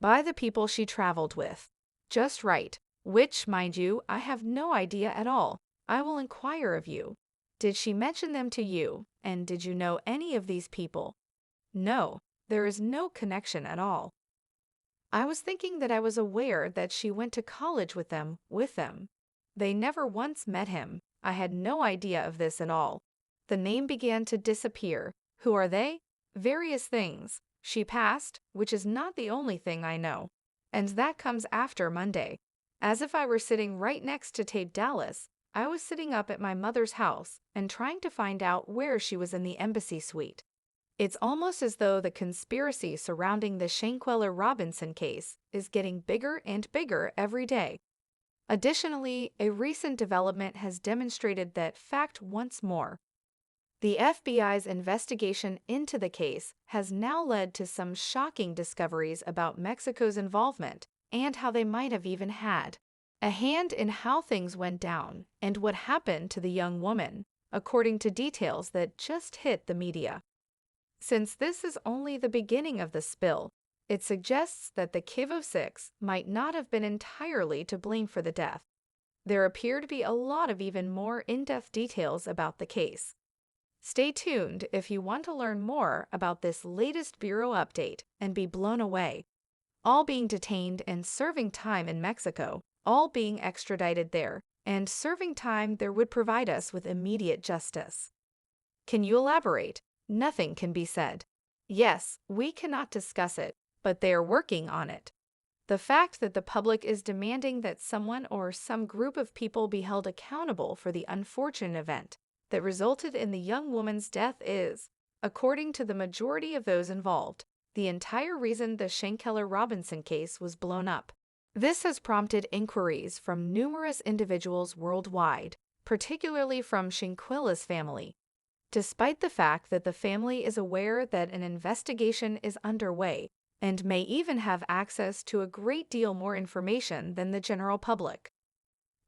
by the people she traveled with. Just right. Which, mind you, I have no idea at all. I will inquire of you. Did she mention them to you, and did you know any of these people? No, there is no connection at all. I was thinking that I was aware that she went to college with them. They never once met him. I had no idea of this at all. The name began to disappear. Who are they? Various things. She passed, which is not the only thing I know. And that comes after Monday. As if I were sitting right next to Tate Dallas, I was sitting up at my mother's house and trying to find out where she was in the embassy suite. It's almost as though the conspiracy surrounding the Shanquella Robinson case is getting bigger and bigger every day. Additionally, a recent development has demonstrated that fact once more. The FBI's investigation into the case has now led to some shocking discoveries about Mexico's involvement and how they might have even had a hand in how things went down and what happened to the young woman, according to details that just hit the media. Since this is only the beginning of the spill, it suggests that the Kiev of Six might not have been entirely to blame for the death. There appear to be a lot of even more in-depth details about the case. Stay tuned if you want to learn more about this latest Bureau update and be blown away. All being detained and serving time in Mexico, all being extradited there, and serving time there would provide us with immediate justice. Can you elaborate? Nothing can be said. Yes, we cannot discuss it, but they are working on it. The fact that the public is demanding that someone or some group of people be held accountable for the unfortunate event that resulted in the young woman's death is, according to the majority of those involved, the entire reason the Shanquella Robinson case was blown up. This has prompted inquiries from numerous individuals worldwide, particularly from Shanquella's family. Despite the fact that the family is aware that an investigation is underway and may even have access to a great deal more information than the general public,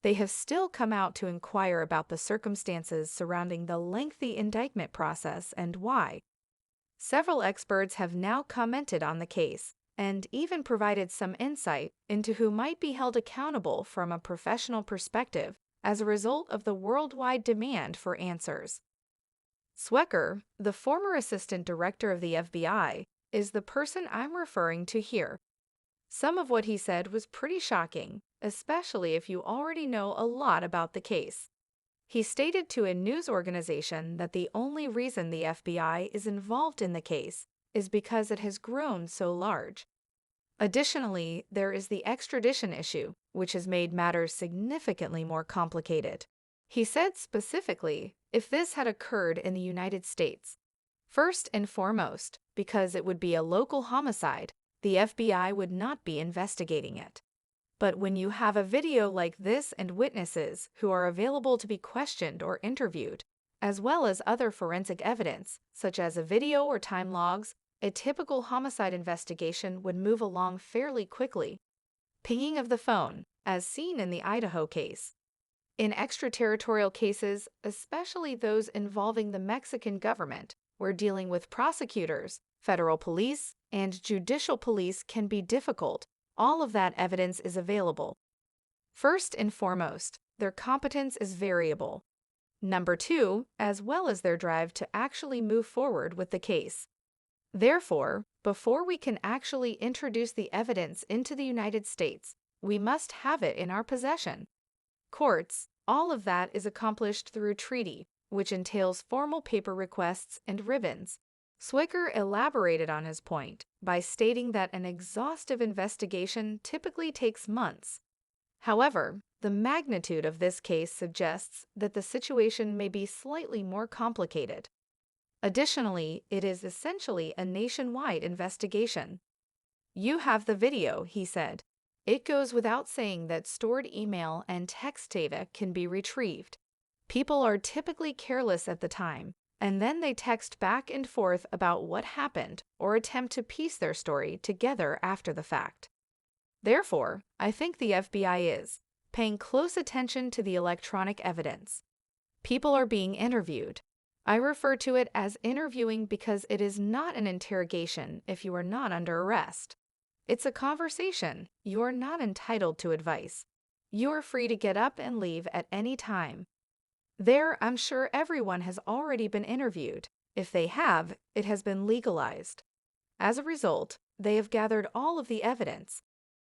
they have still come out to inquire about the circumstances surrounding the lengthy indictment process and why. Several experts have now commented on the case and even provided some insight into who might be held accountable from a professional perspective as a result of the worldwide demand for answers. Swecker, the former assistant director of the FBI, is the person I'm referring to here. Some of what he said was pretty shocking, especially if you already know a lot about the case. He stated to a news organization that the only reason the FBI is involved in the case is because it has grown so large. Additionally, there is the extradition issue, which has made matters significantly more complicated. He said specifically, if this had occurred in the United States, first and foremost, because it would be a local homicide, the FBI would not be investigating it. But when you have a video like this and witnesses who are available to be questioned or interviewed, as well as other forensic evidence, such as a video or time logs, a typical homicide investigation would move along fairly quickly. Pinging of the phone, as seen in the Idaho case. In extraterritorial cases, especially those involving the Mexican government, where dealing with prosecutors, federal police, and judicial police can be difficult, all of that evidence is available. First and foremost, their competence is variable. Number two, as well as their drive to actually move forward with the case. Therefore, before we can actually introduce the evidence into the United States, we must have it in our possession. Courts, all of that is accomplished through treaty, which entails formal paper requests and ribbons. Swicker elaborated on his point by stating that an exhaustive investigation typically takes months. However, the magnitude of this case suggests that the situation may be slightly more complicated. Additionally, it is essentially a nationwide investigation. You have the video, he said. It goes without saying that stored email and text data can be retrieved. People are typically careless at the time, and then they text back and forth about what happened or attempt to piece their story together after the fact. Therefore, I think the FBI is paying close attention to the electronic evidence. People are being interviewed. I refer to it as interviewing because it is not an interrogation if you are not under arrest. It's a conversation. You're not entitled to advice. You're free to get up and leave at any time. There, I'm sure everyone has already been interviewed. If they have, it has been legalized. As a result, they have gathered all of the evidence.